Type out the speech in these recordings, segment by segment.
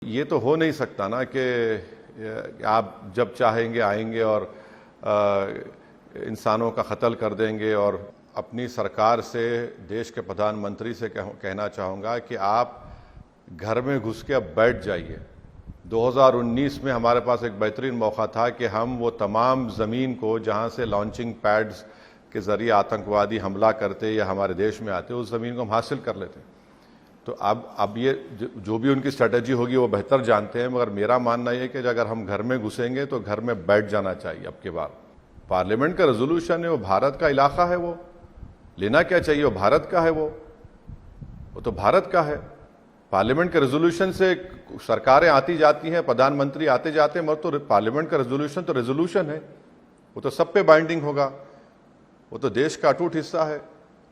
ये तो हो नहीं सकता ना कि आप जब चाहेंगे आएंगे और इंसानों का कत्ल कर देंगे। और अपनी सरकार से, देश के प्रधानमंत्री से कहना चाहूँगा कि आप घर में घुस के अब बैठ जाइए। 2019 में हमारे पास एक बेहतरीन मौका था कि हम वो तमाम ज़मीन को जहाँ से लॉन्चिंग पैड्स के ज़रिए आतंकवादी हमला करते या हमारे देश में आते, उस ज़मीन को हम हासिल कर लेते। तो अब ये जो भी उनकी स्ट्रेटजी होगी वो बेहतर जानते हैं, मगर मेरा मानना ये है कि अगर हम घर में घुसेंगे तो घर में बैठ जाना चाहिए। अब के बाद पार्लियामेंट का रेजोल्यूशन है, वो भारत का इलाका है, वो लेना क्या चाहिए, वो भारत का है, वो तो भारत का है। पार्लियामेंट के रेजोल्यूशन से सरकारें आती जाती हैं, प्रधानमंत्री आते जाते हैं, मगर तो पार्लियामेंट का रेजोल्यूशन तो रेजोल्यूशन है, वो तो सब पे बाइंडिंग होगा, वो तो देश का अटूट हिस्सा है,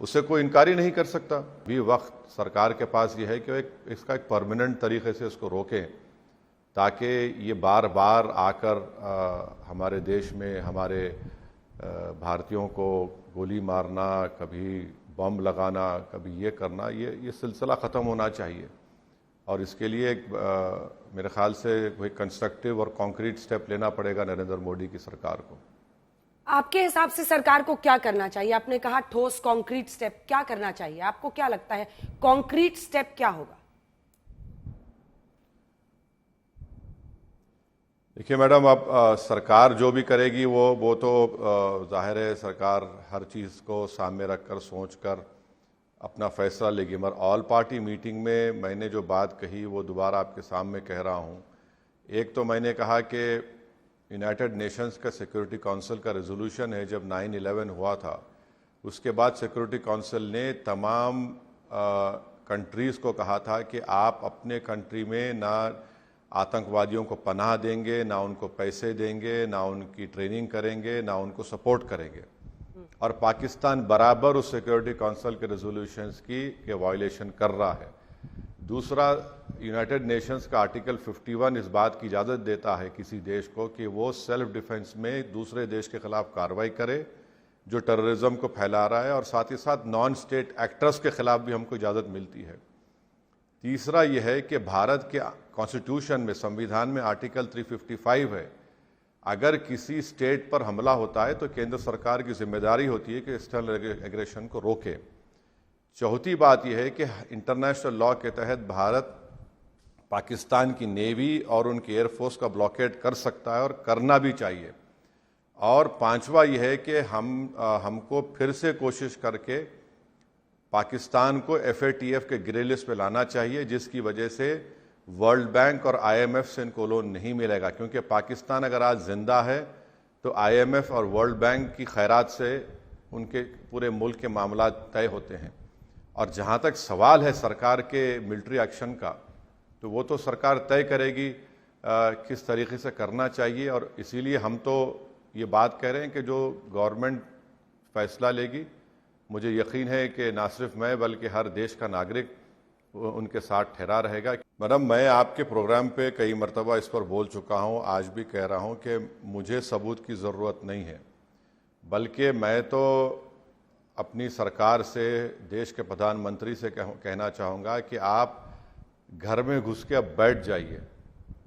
उससे कोई इनकार ही नहीं कर सकता। भी वक्त सरकार के पास ये है कि इसका एक परमानेंट तरीके से इसको रोकें, ताकि ये बार बार आकर हमारे देश में हमारे भारतीयों को गोली मारना, कभी बम लगाना, कभी ये करना, ये सिलसिला ख़त्म होना चाहिए। और इसके लिए मेरे ख्याल से कोई कंस्ट्रक्टिव और कॉन्क्रीट स्टेप लेना पड़ेगा नरेंद्र मोदी की सरकार को। आपके हिसाब से सरकार को क्या करना चाहिए? आपने कहा ठोस कॉन्क्रीट स्टेप, क्या करना चाहिए? आपको क्या लगता है कॉन्क्रीट स्टेप क्या होगा? देखिए मैडम, अब सरकार जो भी करेगी वो तो जाहिर है सरकार हर चीज़ को सामने रखकर सोचकर अपना फैसला लेगी। मगर ऑल पार्टी मीटिंग में मैंने जो बात कही वो दोबारा आपके सामने कह रहा हूँ। एक तो मैंने कहा कि यूनाइटेड नेशंस का सिक्योरिटी काउंसिल का रेजोल्यूशन है, जब 9/11 हुआ था उसके बाद सिक्योरिटी काउंसिल ने तमाम कंट्रीज़ को कहा था कि आप अपने कंट्री में ना आतंकवादियों को पनाह देंगे, ना उनको पैसे देंगे, ना उनकी ट्रेनिंग करेंगे, ना उनको सपोर्ट करेंगे। और पाकिस्तान बराबर उस सिक्योरिटी काउंसिल के रेजोल्यूशंस की वायलेशन कर रहा है। दूसरा, यूनाइटेड नेशंस का आर्टिकल 51 इस बात की इजाज़त देता है किसी देश को कि वो सेल्फ डिफेंस में दूसरे देश के खिलाफ कार्रवाई करे जो टेररिज्म को फैला रहा है, और साथ ही साथ नॉन स्टेट एक्टर्स के खिलाफ भी हमको इजाज़त मिलती है। तीसरा यह है कि भारत के कॉन्स्टिट्यूशन में, संविधान में आर्टिकल 355 है, अगर किसी स्टेट पर हमला होता है तो केंद्र सरकार की जिम्मेदारी होती है कि एक्सटर्नल एग्रेशन को रोके। चौथी बात यह है कि इंटरनेशनल लॉ के तहत भारत पाकिस्तान की नेवी और उनकी एयरफोर्स का ब्लॉकेट कर सकता है और करना भी चाहिए। और पांचवा यह है कि हमको फिर से कोशिश करके पाकिस्तान को FATF के ग्रे लिस्ट पे लाना चाहिए, जिसकी वजह से वर्ल्ड बैंक और IMF से इनको लोन नहीं मिलेगा। क्योंकि पाकिस्तान अगर आज जिंदा है तो IMF और वर्ल्ड बैंक की खैरात से उनके पूरे मुल्क के मामला तय होते हैं। और जहाँ तक सवाल है सरकार के मिलिट्री एक्शन का, तो वो तो सरकार तय करेगी किस तरीके से करना चाहिए। और इसीलिए हम तो ये बात कह रहे हैं कि जो गवर्नमेंट फैसला लेगी, मुझे यकीन है कि ना सिर्फ मैं बल्कि हर देश का नागरिक उनके साथ ठहरा रहेगा। मैडम, मैं आपके प्रोग्राम पे कई मरतबा इस पर बोल चुका हूँ, आज भी कह रहा हूँ कि मुझे सबूत की ज़रूरत नहीं है, बल्कि मैं तो अपनी सरकार से, देश के प्रधानमंत्री से कहना चाहूँगा कि आप घर में घुस के अब बैठ जाइए।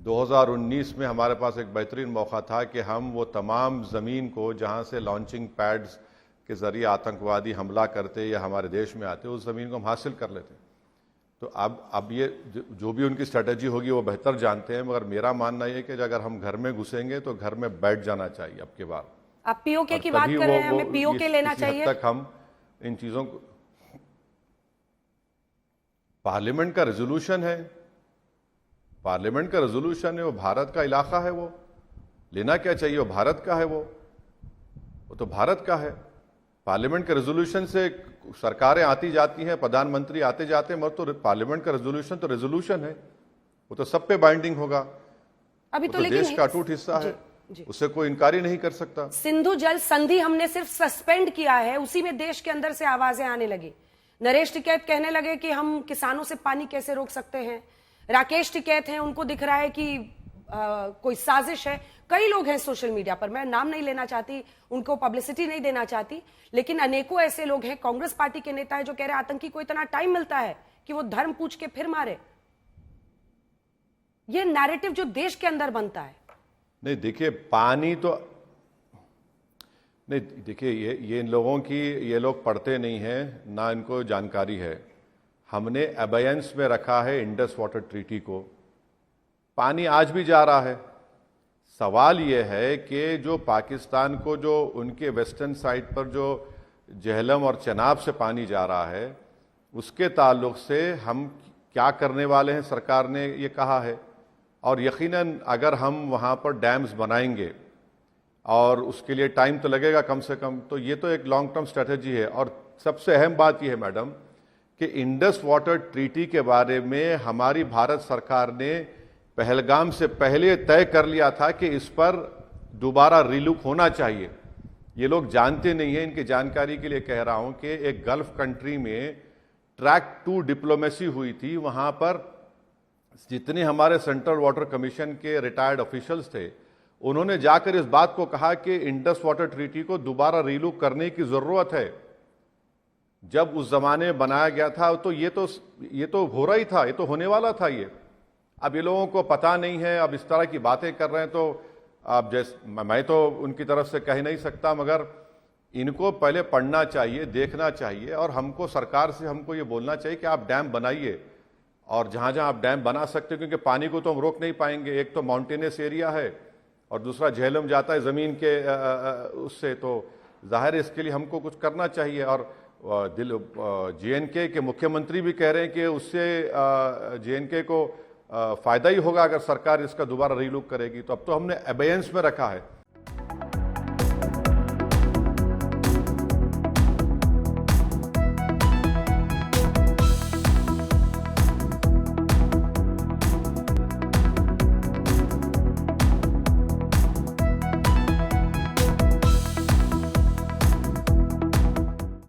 2019 में हमारे पास एक बेहतरीन मौका था कि हम वो तमाम ज़मीन को जहाँ से लॉन्चिंग पैड्स के ज़रिए आतंकवादी हमला करते या हमारे देश में आते, उस ज़मीन को हम हासिल कर लेते। तो अब ये जो भी उनकी स्ट्रेटजी होगी वो बेहतर जानते हैं, मगर मेरा मानना ये कि अगर हम घर में घुसेंगे तो घर में बैठ जाना चाहिए। अब के बाद आप POK की बात कर रहे हैं, हमें POK लेना चाहिए। तक हम इन चीज़ों को, पार्लियामेंट का रेजोल्यूशन है, पार्लियामेंट का रेजोल्यूशन है, वो भारत का इलाका है, वो लेना क्या चाहिए, वो भारत का है, वो तो भारत का है। पार्लियामेंट के रेजोल्यूशन से सरकारें आती जाती हैं, प्रधानमंत्री आते जाते हैं, मगर तो पार्लियामेंट का रेजोल्यूशन तो रेजोल्यूशन है, वो तो सब पे बाइंडिंग होगा, अभी तो देश का अटूट हिस्सा है, उससे कोई इनकार ही नहीं कर सकता। सिंधु जल संधि हमने सिर्फ सस्पेंड किया है, उसी में देश के अंदर से आवाजें आने लगी। नरेश टिकैत कहने लगे कि हम किसानों से पानी कैसे रोक सकते हैं। राकेश टिकैत हैं, उनको दिख रहा है कि कोई साजिश है। कई लोग हैं सोशल मीडिया पर, मैं नाम नहीं लेना चाहती, उनको पब्लिसिटी नहीं देना चाहती, लेकिन अनेकों ऐसे लोग हैं, कांग्रेस पार्टी के नेता है जो कह रहे हैं आतंकी को इतना टाइम मिलता है कि वो धर्म पूछ के फिर मारे। ये नैरेटिव जो देश के अंदर बनता है। नहीं देखिए, पानी तो नहीं, देखिए ये इन लोगों की, ये लोग पढ़ते नहीं हैं, ना इनको जानकारी है। हमने अबेयंस में रखा है इंडस वाटर ट्रीटी को, पानी आज भी जा रहा है। सवाल ये है कि जो पाकिस्तान को, जो उनके वेस्टर्न साइड पर जो जहलम और चनाब से पानी जा रहा है, उसके ताल्लुक से हम क्या करने वाले हैं, सरकार ने ये कहा है। और यकीनन अगर हम वहाँ पर डैम्स बनाएंगे और उसके लिए टाइम तो लगेगा कम से कम, तो ये तो एक लॉन्ग टर्म स्ट्रेटजी है। और सबसे अहम बात यह है मैडम कि इंडस वाटर ट्रीटी के बारे में हमारी भारत सरकार ने पहलगाम से पहले तय कर लिया था कि इस पर दोबारा रीलुक होना चाहिए। ये लोग जानते नहीं हैं, इनकी जानकारी के लिए कह रहा हूं कि एक गल्फ कंट्री में ट्रैक 2 डिप्लोमेसी हुई थी। वहां पर जितने हमारे सेंट्रल वाटर कमीशन के रिटायर्ड ऑफिशियल्स थे, उन्होंने जाकर इस बात को कहा कि इंडस वाटर ट्रीटी को दोबारा रीलुक करने की जरूरत है। जब उस जमाने में बनाया गया था तो ये तो हो रहा ही था, ये तो होने वाला था ये। अब ये लोगों को पता नहीं है, अब इस तरह की बातें कर रहे हैं। तो अब मैं तो उनकी तरफ से कह नहीं सकता, मगर इनको पहले पढ़ना चाहिए, देखना चाहिए, और हमको सरकार से हमको ये बोलना चाहिए कि आप डैम बनाइए, और जहां जहां आप डैम बना सकते हो, क्योंकि पानी को तो हम रोक नहीं पाएंगे। एक तो माउंटेनियस एरिया है और दूसरा झेलम जाता है जमीन के उससे, तो जाहिर है इसके लिए हमको कुछ करना चाहिए। और JNK के मुख्यमंत्री भी कह रहे हैं कि उससे JNK को फायदा ही होगा अगर सरकार इसका दोबारा रीलुक करेगी। तो अब तो हमने अबेयंस में रखा है।